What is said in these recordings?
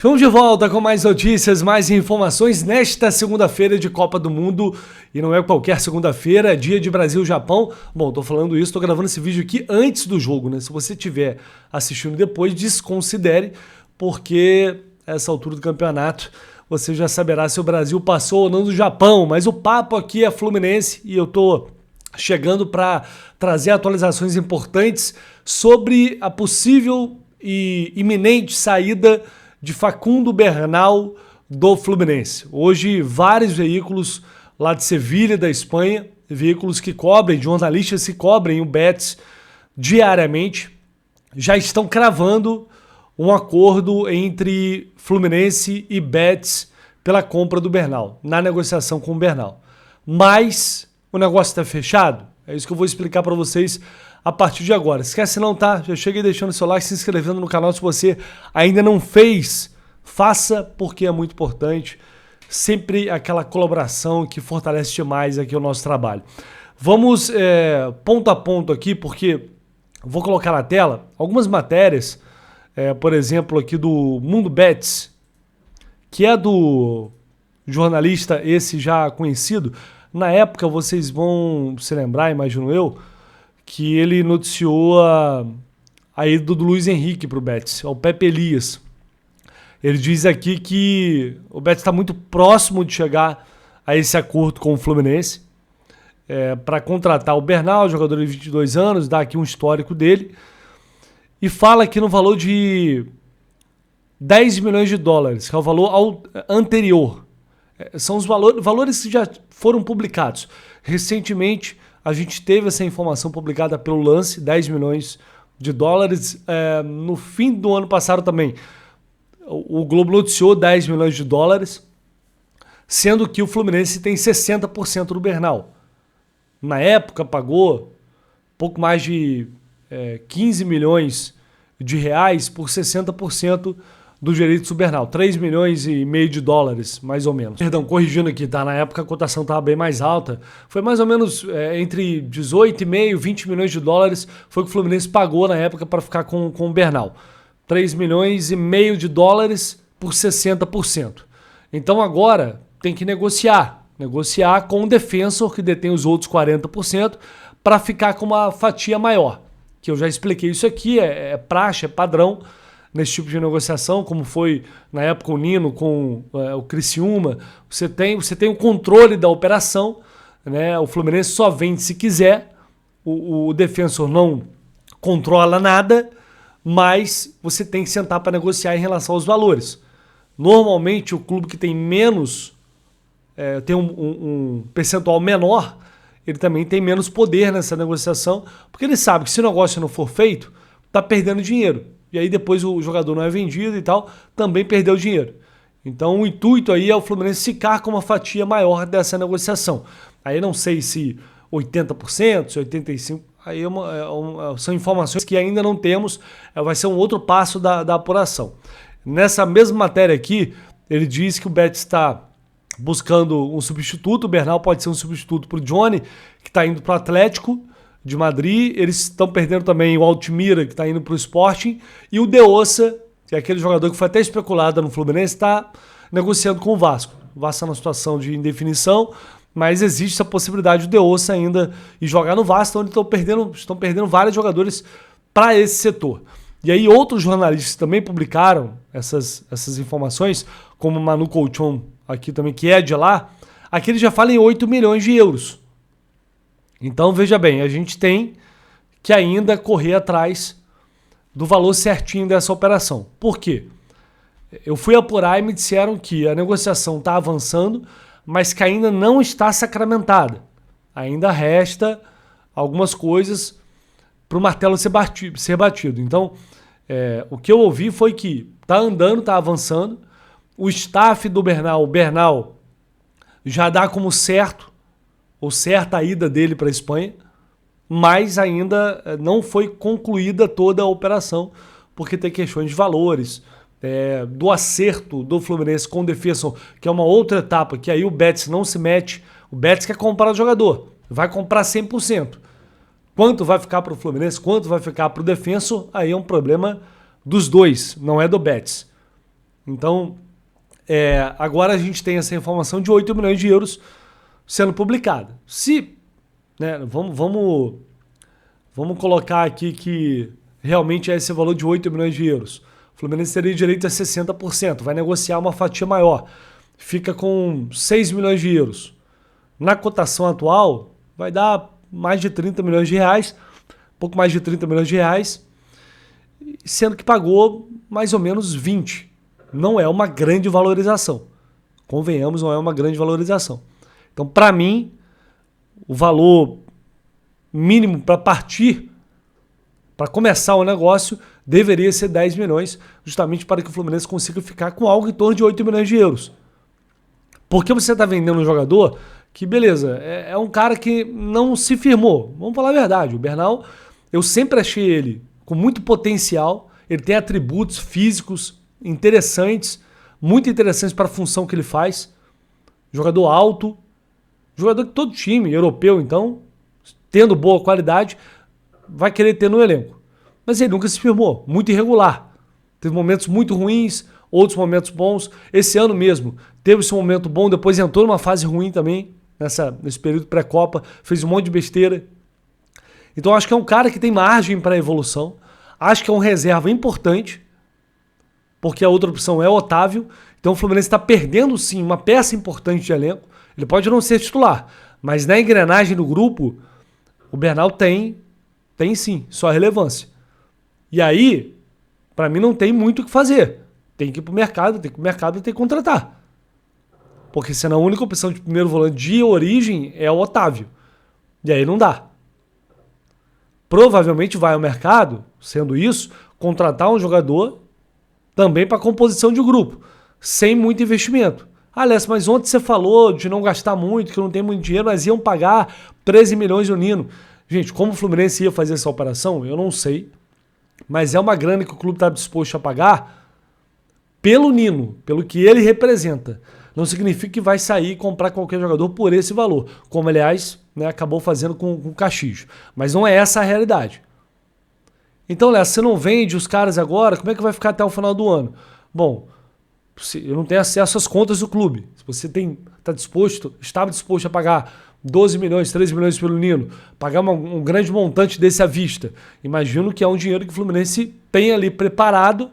Estamos de volta com mais notícias, mais informações nesta segunda-feira de Copa do Mundo. E não é qualquer segunda-feira, é dia de Brasil-Japão. Bom, tô falando isso, tô gravando esse vídeo aqui antes do jogo, né? Se você estiver assistindo depois, desconsidere, porque a essa altura do campeonato você já saberá se o Brasil passou ou não do Japão. Mas o papo aqui é Fluminense e eu tô chegando para trazer atualizações importantes sobre a possível e iminente saída de Facundo Bernal do Fluminense. Hoje, vários veículos lá de Sevilha, da Espanha, veículos que cobrem, jornalistas que cobrem o Betis diariamente, já estão cravando um acordo entre Fluminense e Betis pela compra do Bernal, na negociação com o Bernal. Mas o negócio está fechado? É isso que eu vou explicar para vocês a partir de agora. Esquece não, tá? Já chega aí deixando o seu like, se inscrevendo no canal se você ainda não fez. Faça, porque é muito importante. Sempre aquela colaboração que fortalece demais aqui o nosso trabalho. Vamos ponto a ponto aqui, porque vou colocar na tela algumas matérias, por exemplo, aqui do Mundo Betis, que é do jornalista esse já conhecido. Na época, vocês vão se lembrar, imagino eu, que ele noticiou a ida do Luiz Henrique para o Betis, ao Pepe Elias. Ele diz aqui que o Betis está muito próximo de chegar a esse acordo com o Fluminense para contratar o Bernal, jogador de 22 anos, dá aqui um histórico dele, e fala aqui no valor de 10 milhões de dólares, que é o valor anterior. São os valores que já foram publicados. Recentemente, a gente teve essa informação publicada pelo Lance, 10 milhões de dólares. No fim do ano passado também, o Globo noticiou 10 milhões de dólares, sendo que o Fluminense tem 60% do Bernal. Na época, pagou pouco mais de 15 milhões de reais por 60% dos direitos do Bernal, 3 milhões e meio de dólares, mais ou menos. Perdão, corrigindo aqui, tá? Na época a cotação estava bem mais alta. Foi mais ou menos entre 18,5 e 20 milhões de dólares foi o que o Fluminense pagou na época para ficar com o Bernal. 3 milhões e meio de dólares por 60%. Então agora tem que negociar com o defensor que detém os outros 40% para ficar com uma fatia maior. Que eu já expliquei isso aqui, é praxe, é padrão nesse tipo de negociação, como foi na época o Nino com o Criciúma. Você tem o controle da operação, né? O Fluminense só vende se quiser, o defensor não controla nada, mas você tem que sentar para negociar em relação aos valores. Normalmente o clube que tem menos, tem um percentual menor, ele também tem menos poder nessa negociação, porque ele sabe que se o negócio não for feito, está perdendo dinheiro. E aí depois o jogador não é vendido e tal, também perdeu dinheiro. Então o intuito aí é o Fluminense ficar com uma fatia maior dessa negociação. Aí não sei se 80%, se 85%, aí são informações que ainda não temos, vai ser um outro passo da apuração. Nessa mesma matéria aqui, ele diz que o Betis está buscando um substituto, o Bernal pode ser um substituto para o Johnny, que está indo para o Atlético de Madrid. Eles estão perdendo também o Altimira, que está indo para o Sporting, e o De Ossa, que é aquele jogador que foi até especulado no Fluminense, está negociando com o Vasco. O Vasco está numa situação de indefinição, mas existe essa possibilidade do De Ossa ainda ir jogar no Vasco, onde estão perdendo vários jogadores para esse setor. E aí outros jornalistas também publicaram essas informações, como o Manu Colchon aqui também, que é de lá. Aqui ele já fala em 8 milhões de euros. Então, veja bem, a gente tem que ainda correr atrás do valor certinho dessa operação. Por quê? Eu fui apurar e me disseram que a negociação está avançando, mas que ainda não está sacramentada. Ainda resta algumas coisas para o martelo ser batido. Então, o que eu ouvi foi que está andando, está avançando. O staff do Bernal, o Bernal, já dá como certo ou certa a ida dele para a Espanha, mas ainda não foi concluída toda a operação, porque tem questões de valores, do acerto do Fluminense com o defensor, que é uma outra etapa, que aí o Betis não se mete. O Betis quer comprar o jogador, vai comprar 100%. Quanto vai ficar para o Fluminense, quanto vai ficar para o defensor, aí é um problema dos dois, não é do Betis. Então, agora a gente tem essa informação de 8 milhões de euros sendo publicada. Se, né, vamos colocar aqui que realmente é esse valor de 8 milhões de euros. O Fluminense teria direito a 60%, vai negociar uma fatia maior. Fica com 6 milhões de euros. Na cotação atual, vai dar mais de 30 milhões de reais, pouco mais de 30 milhões de reais, sendo que pagou mais ou menos 20. Não é uma grande valorização. Convenhamos, não é uma grande valorização. Então, para mim, o valor mínimo para partir, para começar o negócio, deveria ser 10 milhões, justamente para que o Fluminense consiga ficar com algo em torno de 8 milhões de euros. Porque você está vendendo um jogador que, beleza, é um cara que não se firmou. Vamos falar a verdade, o Bernal, eu sempre achei ele com muito potencial, ele tem atributos físicos interessantes, muito interessantes para a função que ele faz. Jogador alto, jogador que todo time, europeu então, tendo boa qualidade, vai querer ter no elenco. Mas ele nunca se firmou, muito irregular. Teve momentos muito ruins, outros momentos bons. Esse ano mesmo teve esse momento bom, depois entrou numa fase ruim também, nesse período pré-copa, fez um monte de besteira. Então acho que é um cara que tem margem para evolução. Acho que é um reserva importante, porque a outra opção é o Otávio. Então o Fluminense está perdendo sim uma peça importante de elenco. Ele pode não ser titular, mas na engrenagem do grupo, o Bernal tem sim sua relevância. E aí, para mim não tem muito o que fazer. Tem que ir pro mercado, tem que contratar. Porque senão a única opção de primeiro volante de origem é o Otávio. E aí não dá. Provavelmente vai ao mercado, sendo isso, contratar um jogador também para composição de grupo, sem muito investimento. Aliás, mas ontem você falou de não gastar muito, que não tem muito dinheiro, mas iam pagar 13 milhões no Nino. Gente, como o Fluminense ia fazer essa operação, eu não sei. Mas é uma grana que o clube está disposto a pagar pelo Nino, pelo que ele representa. Não significa que vai sair e comprar qualquer jogador por esse valor, como aliás, né, acabou fazendo com o Caxias. Mas não é essa a realidade. Então, Léo, você não vende os caras agora, como é que vai ficar até o final do ano? Bom, eu não tenho acesso às contas do clube. Se você estava disposto a pagar 12 milhões, 13 milhões pelo Nino, pagar um grande montante desse à vista, imagino que é um dinheiro que o Fluminense tem ali preparado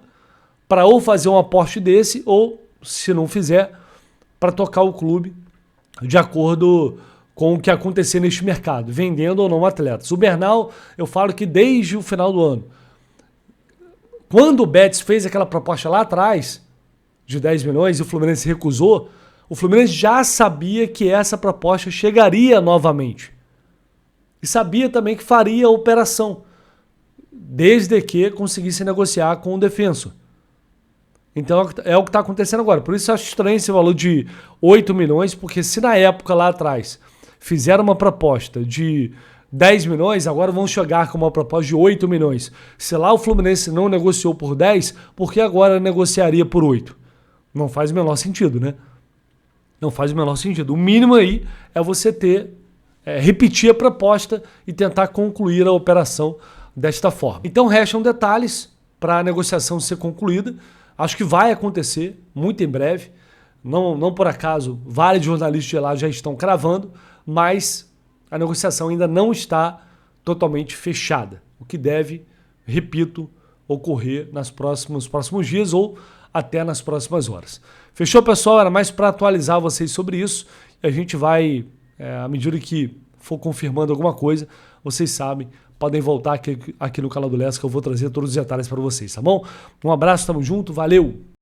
para ou fazer um aporte desse, ou, se não fizer, para tocar o clube de acordo com o que acontecer neste mercado, vendendo ou não atletas. O Bernal, eu falo que desde o final do ano, quando o Betis fez aquela proposta lá atrás, de 10 milhões, e o Fluminense recusou, o Fluminense já sabia que essa proposta chegaria novamente. E sabia também que faria a operação, desde que conseguisse negociar com o defensor. Então é o que está acontecendo agora. Por isso eu acho estranho esse valor de 8 milhões, porque se na época lá atrás fizeram uma proposta de 10 milhões, agora vão chegar com uma proposta de 8 milhões. Se lá o Fluminense não negociou por 10, por que agora negociaria por 8? Não faz o menor sentido, né? Não faz o menor sentido. O mínimo aí é você repetir a proposta e tentar concluir a operação desta forma. Então restam detalhes para a negociação ser concluída. Acho que vai acontecer muito em breve. Não por acaso, vários jornalistas de lá já estão cravando, mas a negociação ainda não está totalmente fechada. O que deve, repito, ocorrer nos próximos dias ou até nas próximas horas. Fechou, pessoal? Era mais para atualizar vocês sobre isso. E a gente vai, à medida que for confirmando alguma coisa, vocês sabem, podem voltar aqui no canal do Lessa que eu vou trazer todos os detalhes para vocês, tá bom? Um abraço, tamo junto, valeu!